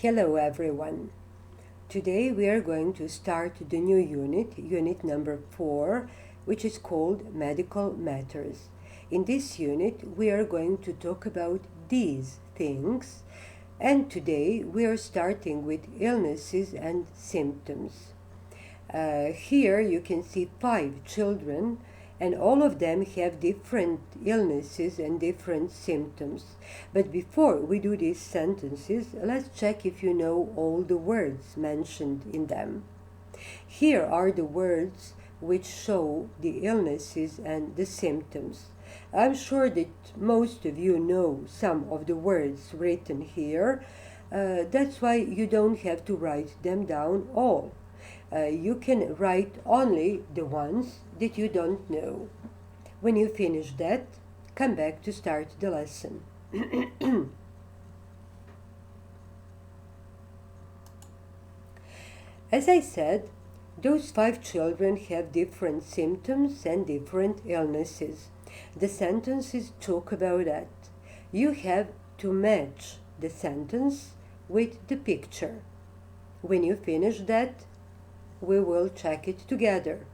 Hello everyone. Today we are going to start the new unit number 4, which is called Medical Matters. In this unit we are going to talk about these things, and today we are starting with illnesses and symptoms. Here you can see 5 children, and all of them have different illnesses and different symptoms. But before we do these sentences, let's check if you know all the words mentioned in them. Here are the words which show the illnesses and the symptoms. I'm sure that most of you know some of the words written here. That's why you don't have to write them down all. You can write only the ones that you don't know. When you finish that, come back to start the lesson. As I said, those 5 children have different symptoms and different illnesses. The sentences talk about that. You have to match the sentence with the picture. When you finish that, we will check it together.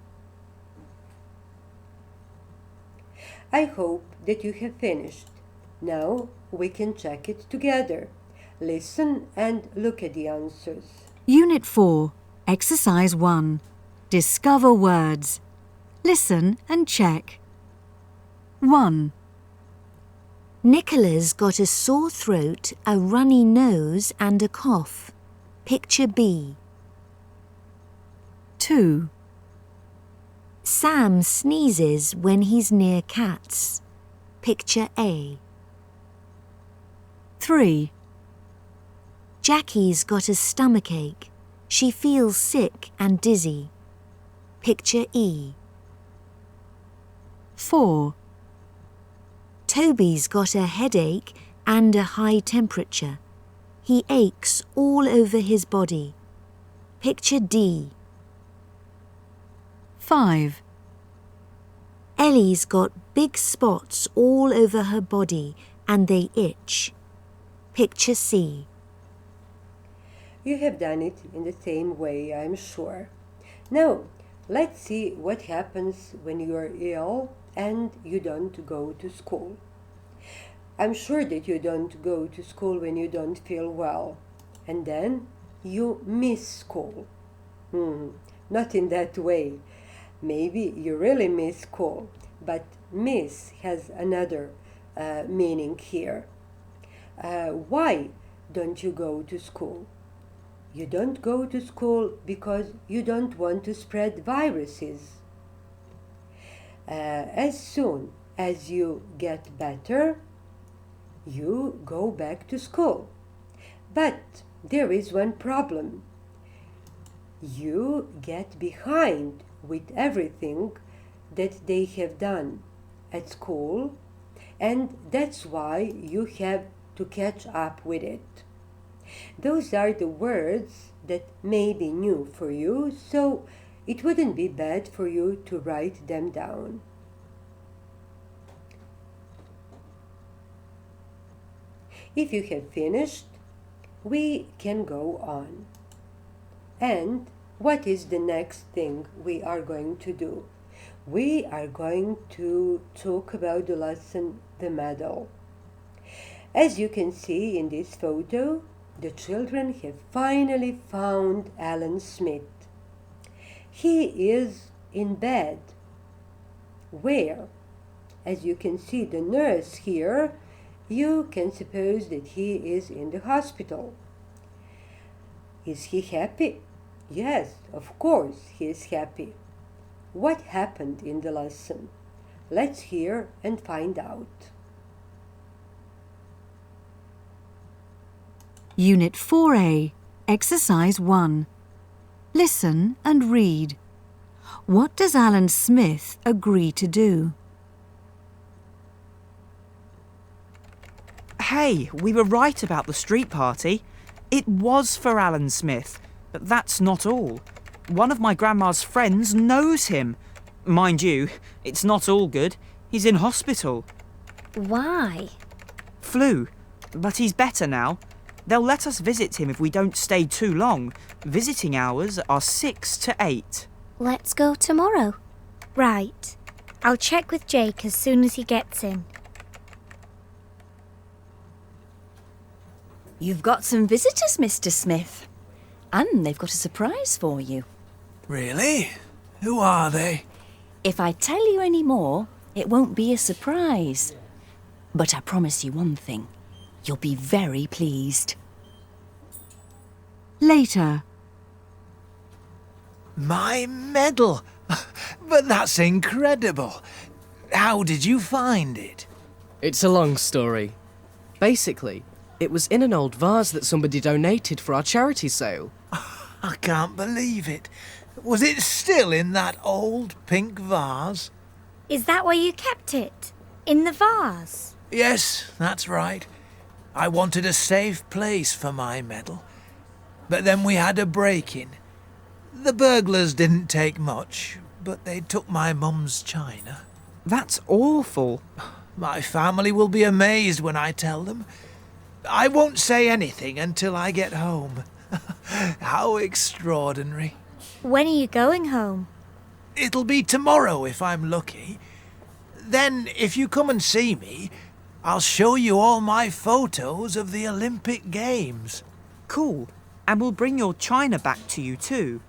I hope that you have finished. Now we can check it together. Listen and look at the answers. Unit 4, Exercise 1. Discover words. Listen and check. 1. Nicola's got a sore throat, a runny nose and a cough. Picture B. 2. Sam sneezes when he's near cats. Picture A. 3. Jackie's got a stomachache. She feels sick and dizzy. Picture E. 4. Toby's got a headache and a high temperature. He aches all over his body. Picture D. 5. Ellie's got big spots all over her body and they itch. Picture C. You have done it in the same way, I'm sure. Now, let's see what happens when you are ill and you don't go to school. I'm sure that you don't go to school when you don't feel well, and then you miss school. Not in that way. Maybe you really miss school, but miss has another meaning here. Why don't you go to school? You don't go to school because you don't want to spread viruses. As soon as you get better, you go back to school. But there is one problem. You get behind with everything that they have done at school, and that's why you have to catch up with it. Those are the words that may be new for you, so it wouldn't be bad for you to write them down. If you have finished, we can go on. And what is the next thing we are going to do? We are going to talk about the lesson, the medal. As you can see in this photo, the children have finally found Alan Smith. He is in bed. Where? As you can see the nurse here, you can suppose that he is in the hospital. Is he happy? Yes, of course he is happy. What happened in the lesson? Let's hear and find out. Unit 4A, Exercise 1. Listen and read. What does Alan Smith agree to do? Hey, we were right about the street party. It was for Alan Smith, but that's not all. One of my grandma's friends knows him. Mind you, it's not all good. He's in hospital. Why? Flu, but he's better now. They'll let us visit him if we don't stay too long. Visiting hours are 6 to 8. Let's go tomorrow. Right. I'll check with Jake as soon as he gets in. You've got some visitors, Mr. Smith. And they've got a surprise for you. Really? Who are they? If I tell you any more, it won't be a surprise. But I promise you one thing. You'll be very pleased. Later. My medal! But that's incredible. How did you find it? It's a long story. Basically, it was in an old vase that somebody donated for our charity sale. I can't believe it. Was it still in that old pink vase? Is that where you kept it? In the vase? Yes, that's right. I wanted a safe place for my medal. But then we had a break-in. The burglars didn't take much, but they took my mum's china. That's awful. My family will be amazed when I tell them. I won't say anything until I get home. How extraordinary. When are you going home? It'll be tomorrow if I'm lucky. Then, if you come and see me, I'll show you all my photos of the Olympic Games. Cool. And we'll bring your china back to you too.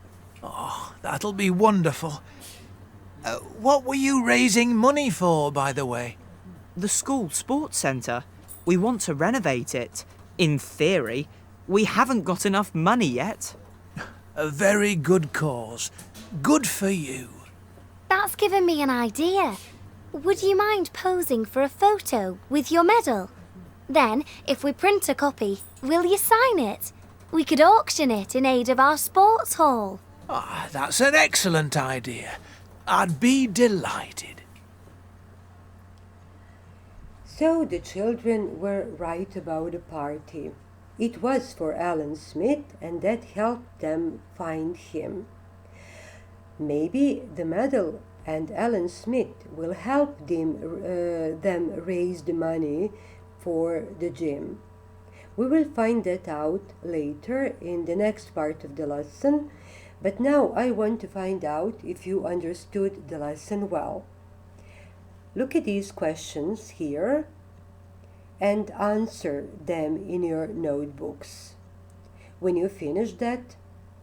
Oh, that'll be wonderful. What were you raising money for, by the way? The school sports centre. We want to renovate it. In theory. We haven't got enough money yet. A very good cause. Good for you. That's given me an idea. Would you mind posing for a photo with your medal? Then, if we print a copy, will you sign it? We could auction it in aid of our sports hall. Ah, that's an excellent idea. I'd be delighted. So the children were right about the party. It was for Alan Smith, and that helped them find him. Maybe the medal and Alan Smith will help them raise the money for the gym. We will find that out later in the next part of the lesson, but now I want to find out if you understood the lesson well. Look at these questions here and answer them in your notebooks. When you finish that,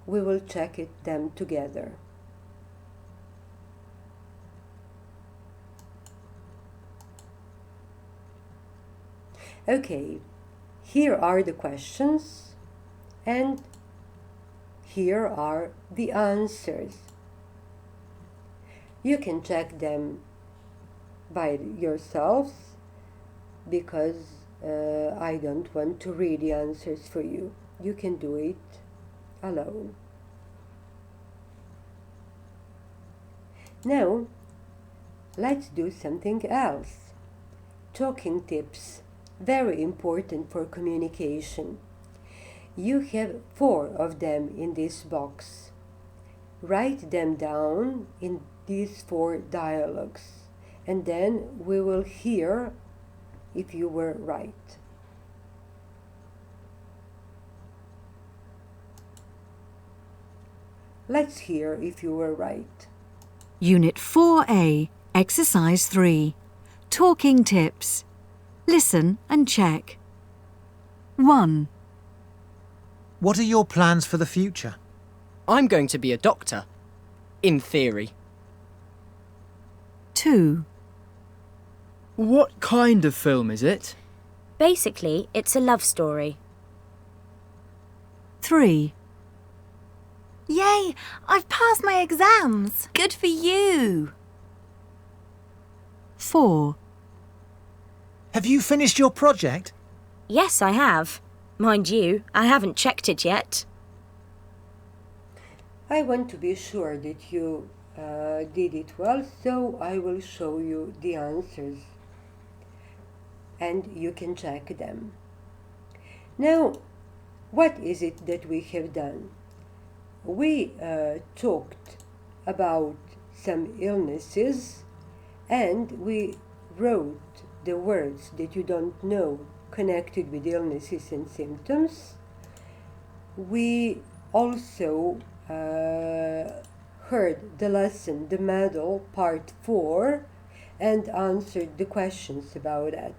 we will check them together. Okay, here are the questions and here are the answers. You can check them by yourselves because I don't want to read the answers for you. You can do it alone. Now, let's do something else. Talking tips, very important for communication. You have 4 of them in this box. Write them down in these 4 dialogues, and then we will hear if you were right. Let's hear if you were right. Unit 4A, Exercise 3. Talking tips. Listen and check. 1. What are your plans for the future? I'm going to be a doctor. In theory. 2. What kind of film is it? Basically, it's a love story. 3. Yay! I've passed my exams. Good for you. 4. Have you finished your project? Yes, I have. Mind you, I haven't checked it yet. I want to be sure that you did it well, so I will show you the answers and you can check them. Now, what is it that we have done? We talked about some illnesses and we wrote the words that you don't know connected with illnesses and symptoms. We also heard the lesson, the medal, part 4, and answered the questions about that.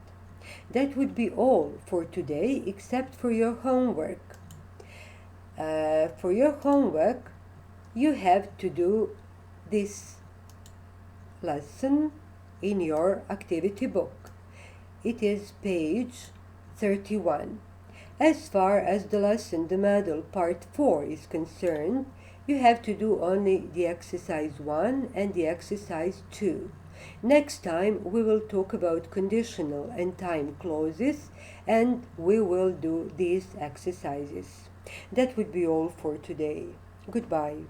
That would be all for today, except for your homework. For your homework, you have to do this lesson in your activity book. It is page 31. As far as the lesson, the medal, part 4 is concerned, you have to do only the exercise 1 and the exercise 2. Next time we will talk about conditional and time clauses, and we will do these exercises. That would be all for today. Goodbye.